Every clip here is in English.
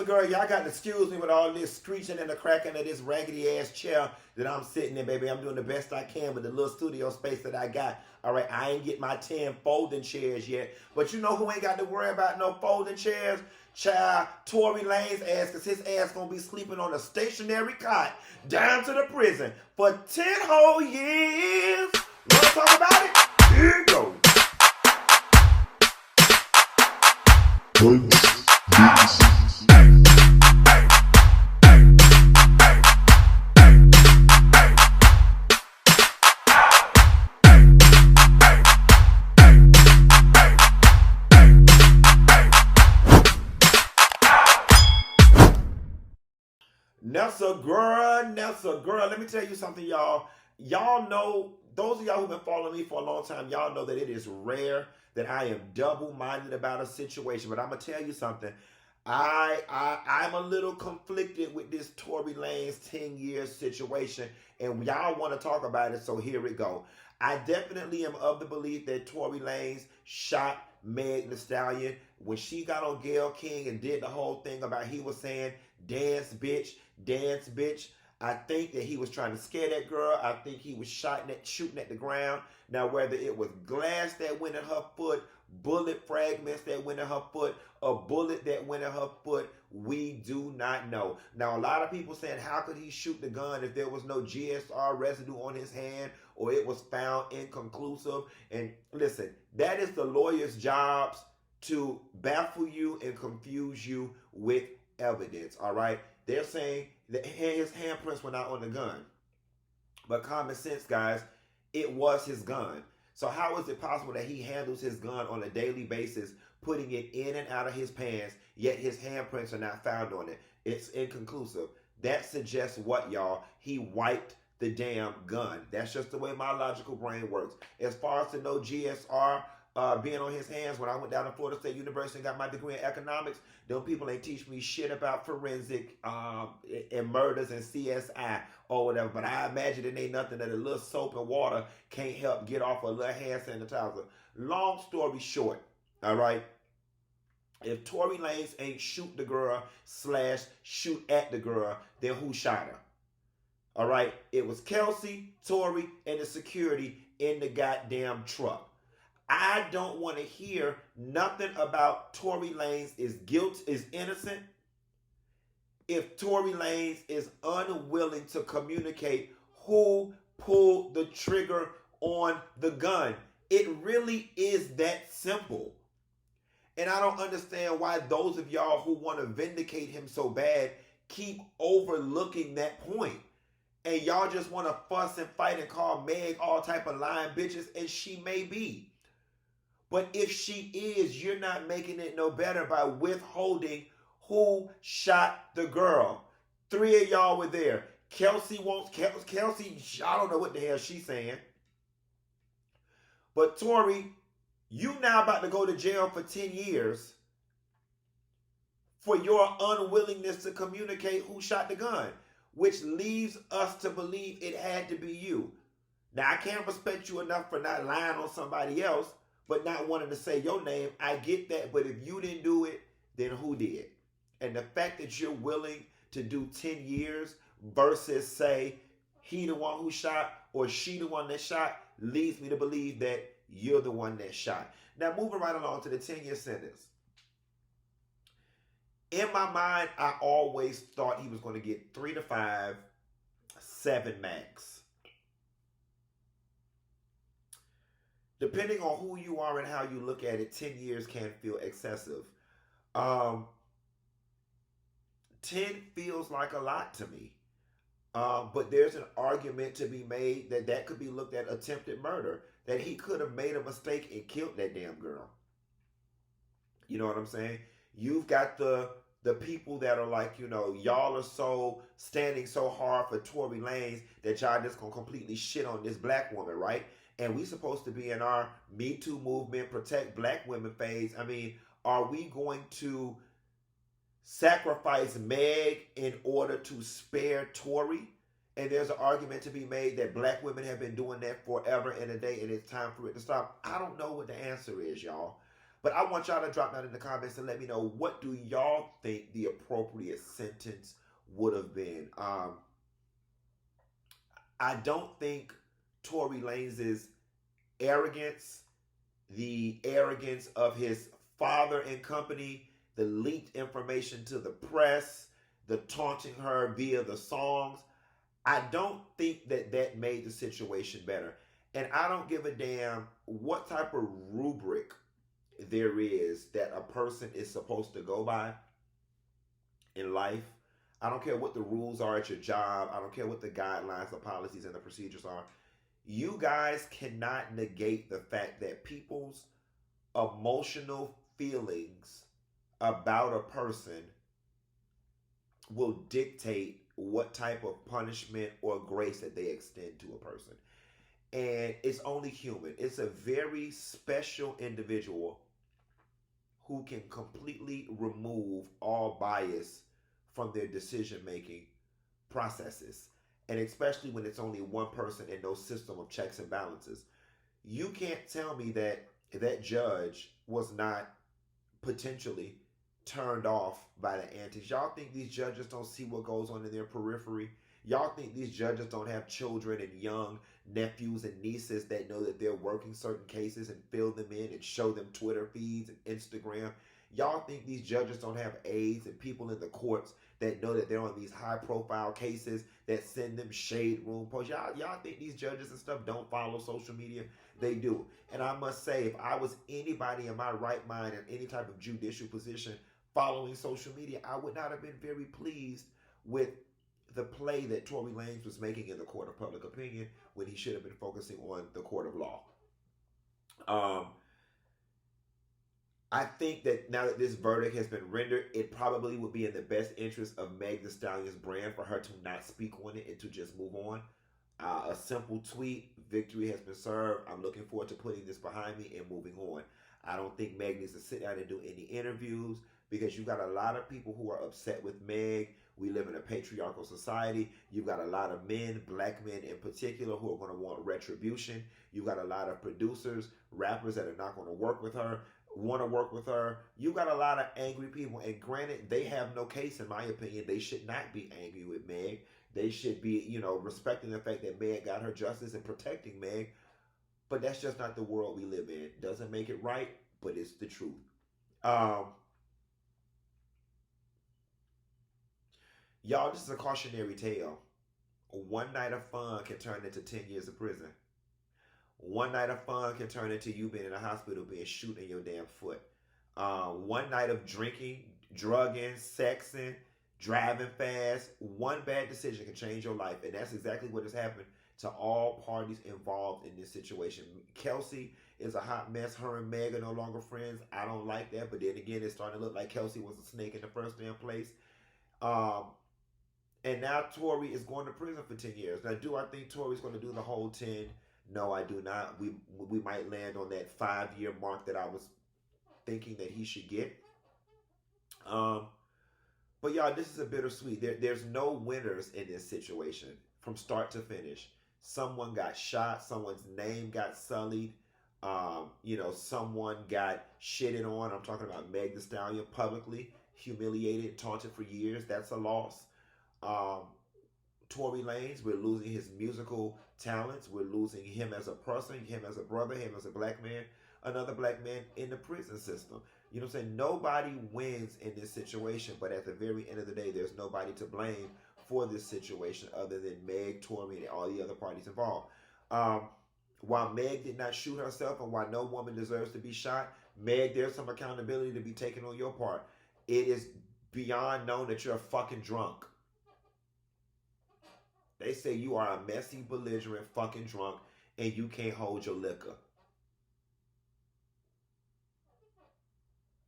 So, girl, y'all got to excuse me with all this screeching and the cracking of this raggedy ass chair that I'm sitting in, baby. I'm doing the best I can with the little studio space that I got. All right, I ain't get my 10 folding chairs yet. But you know who ain't got to worry about no folding chairs? Child, Tory Lanez ass, because his ass going to be sleeping on a stationary cot down to the prison for 10 whole years. Want to talk about it? Here you go. Nelsa girl, let me tell you something, y'all. Y'all know, those of y'all who've been following me for a long time, y'all know that it is rare that I am double-minded about a situation. But I'm gonna tell you something. I'm a little conflicted with this Tory Lanez 10-year situation, and y'all want to talk about it, so here we go. I definitely am of the belief that Tory Lanez shot Meg Thee Stallion when she got on Gayle King and did the whole thing about he was saying, dance bitch, dance bitch. I think that he was trying to scare that girl. I think he was shooting at the ground. Now, whether it was glass that went in her foot, bullet fragments that went in her foot, a bullet that went in her foot, we do not know. Now, a lot of people saying, how could he shoot the gun if there was no GSR residue on his hand or it was found inconclusive? And listen, that is the lawyer's job to baffle you and confuse you with evidence, all right? They're saying that his handprints were not on the gun. But common sense, guys, it was his gun. So how is it possible that he handles his gun on a daily basis, putting it in and out of his pants, yet his handprints are not found on it? It's inconclusive. That suggests what, y'all? He wiped the damn gun. That's just the way my logical brain works. As far as to know GSR being on his hands, when I went down to Florida State University and got my degree in economics, them people ain't teach me shit about forensic and murders and CSI or whatever. But I imagine it ain't nothing that a little soap and water can't help get off a little hand sanitizer. Long story short, all right, if Tory Lanez ain't shoot the girl / shoot at the girl, then who shot her? All right, it was Kelsey, Tory, and the security in the goddamn truck. I don't want to hear nothing about Tory Lanez is innocent if Tory Lanez is unwilling to communicate who pulled the trigger on the gun. It really is that simple. And I don't understand why those of y'all who want to vindicate him so bad keep overlooking that point. And y'all just want to fuss and fight and call Meg all type of lying bitches, and she may be. But if she is, you're not making it no better by withholding who shot the girl. 3 of y'all were there. Kelsey, I don't know what the hell she's saying. But Tory, you now about to go to jail for 10 years for your unwillingness to communicate who shot the gun, which leaves us to believe it had to be you. Now, I can't respect you enough for not lying on somebody else, but not wanting to say your name. I get that, but if you didn't do it, then who did? And the fact that you're willing to do 10 years versus say he the one who shot or she the one that shot leads me to believe that you're the one that shot. Now, moving right along to the 10-year sentence. In my mind, I always thought he was going to get 3 to 5, 7 max. Depending on who you are and how you look at it, 10 years can feel excessive. 10 feels like a lot to me. But there's an argument to be made that could be looked at attempted murder, that he could have made a mistake and killed that damn girl. You know what I'm saying? You've got the people that are like, you know, y'all are so standing so hard for Tory Lanez that y'all just gonna completely shit on this black woman, right? And we supposed to be in our Me Too movement, protect black women phase. I mean, are we going to sacrifice Meg in order to spare Tory? And there's an argument to be made that black women have been doing that forever and a day, and it's time for it to stop. I don't know what the answer is, y'all. But I want y'all to drop down in the comments and let me know, what do y'all think the appropriate sentence would have been. I don't think Tory Lanez's arrogance, the arrogance of his father and company, the leaked information to the press, the taunting her via the songs, I don't think that that made the situation better. And I don't give a damn what type of rubric there is that a person is supposed to go by in life. I don't care what the rules are at your job. I don't care what the guidelines, the policies, and the procedures are. You guys cannot negate the fact that people's emotional feelings about a person will dictate what type of punishment or grace that they extend to a person. And it's only human. It's a very special individual who can completely remove all bias from their decision making processes. And especially when it's only one person and no system of checks and balances. You can't tell me that that judge was not potentially turned off by the antics. Y'all think these judges don't see what goes on in their periphery? Y'all think these judges don't have children and young nephews and nieces that know that they're working certain cases and fill them in and show them Twitter feeds and Instagram? Y'all think these judges don't have aides and people in the courts that know that they're on these high profile cases that send them shade room posts? Y'all think these judges and stuff don't follow social media? They do. And I must say, if I was anybody in my right mind in any type of judicial position following social media, I would not have been very pleased with the play that Tory Lanez was making in the court of public opinion when he should have been focusing on the court of law. I think that now that this verdict has been rendered, it probably would be in the best interest of Meg Thee Stallion's brand for her to not speak on it and to just move on. A simple tweet, victory has been served. I'm looking forward to putting this behind me and moving on. I don't think Meg needs to sit down and do any interviews, because you got a lot of people who are upset with Meg. We live in a patriarchal society. You've got a lot of men, black men in particular, who are going to want retribution. You've got a lot of producers, rappers that are not going to work with her, want to work with her. You got a lot of angry people, and granted, they have no case, in my opinion. They should not be angry with Meg. They should be, respecting the fact that Meg got her justice and protecting Meg. But that's just not the world we live in. Doesn't make it right, but it's the truth. Y'all, this is a cautionary tale. One night of fun can turn into 10 years of prison. One night of fun can turn into you being in a hospital being shot in your damn foot. One night of drinking, drugging, sexing, driving fast, one bad decision can change your life. And that's exactly what has happened to all parties involved in this situation. Kelsey is a hot mess. Her and Meg are no longer friends. I don't like that. But then again, it's starting to look like Kelsey was a snake in the first damn place. And now Tory is going to prison for 10 years. Now, do I think Tory's going to do the whole 10? No, I do not. We might land on that 5-year mark that I was thinking that he should get. But y'all, this is a bittersweet. There's no winners in this situation from start to finish. Someone got shot. Someone's name got sullied. Someone got shitted on. I'm talking about Meg Thee Stallion, publicly humiliated, taunted for years. That's a loss. Tory Lanez, we're losing his musical talents. We're losing him as a person, him as a brother, him as a black man, another black man in the prison system. You know what I'm saying? Nobody wins in this situation, but at the very end of the day, there's nobody to blame for this situation other than Meg, Tory, and all the other parties involved. While Meg did not shoot herself, and while no woman deserves to be shot, Meg, there's some accountability to be taken on your part. It is beyond known that you're fucking drunk. They say you are a messy, belligerent, fucking drunk, and you can't hold your liquor.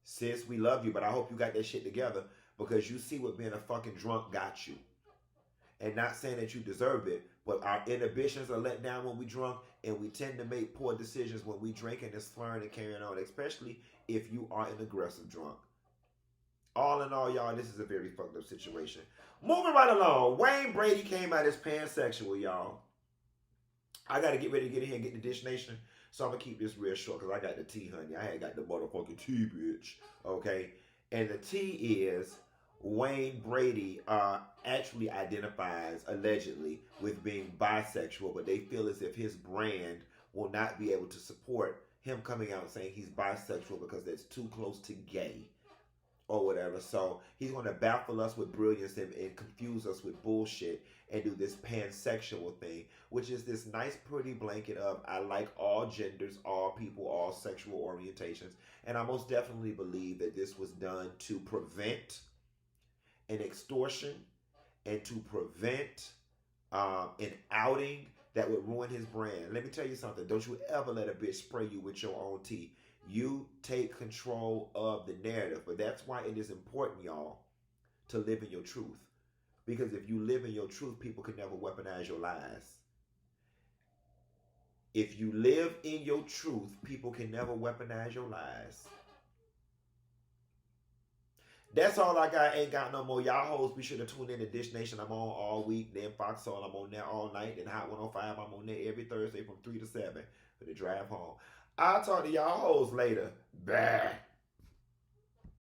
Sis, we love you, but I hope you got that shit together, because you see what being a fucking drunk got you. And not saying that you deserve it, but our inhibitions are let down when we drunk, and we tend to make poor decisions when we drink, and it's slurring and carrying on, especially if you are an aggressive drunk. All in all, y'all, this is a very fucked up situation. Moving right along, Wayne Brady came out as pansexual, y'all. I got to get ready to get in here and get the Dish Nation. So I'm gonna keep this real short because I got the tea, honey. I ain't got the motherfucking tea, bitch. Okay, and the tea is Wayne Brady actually identifies allegedly with being bisexual, but they feel as if his brand will not be able to support him coming out saying he's bisexual because that's too close to gay or whatever. So he's going to baffle us with brilliance and confuse us with bullshit and do this pansexual thing, which is this nice, pretty blanket of I like all genders, all people, all sexual orientations. And I most definitely believe that this was done to prevent an extortion and to prevent an outing that would ruin his brand. Let me tell you something. Don't you ever let a bitch spray you with your own tea. You take control of the narrative. But that's why it is important, y'all, to live in your truth. Because if you live in your truth, people can never weaponize your lies. If you live in your truth, people can never weaponize your lies. That's all I got. Ain't got no more. Y'all hoes be sure to tune in to Dish Nation. I'm on all week. Then Foxhole, I'm on there all night. Then Hot 105, I'm on there every Thursday from 3 to 7 for the drive home. I'll talk to y'all hoes later. Bye.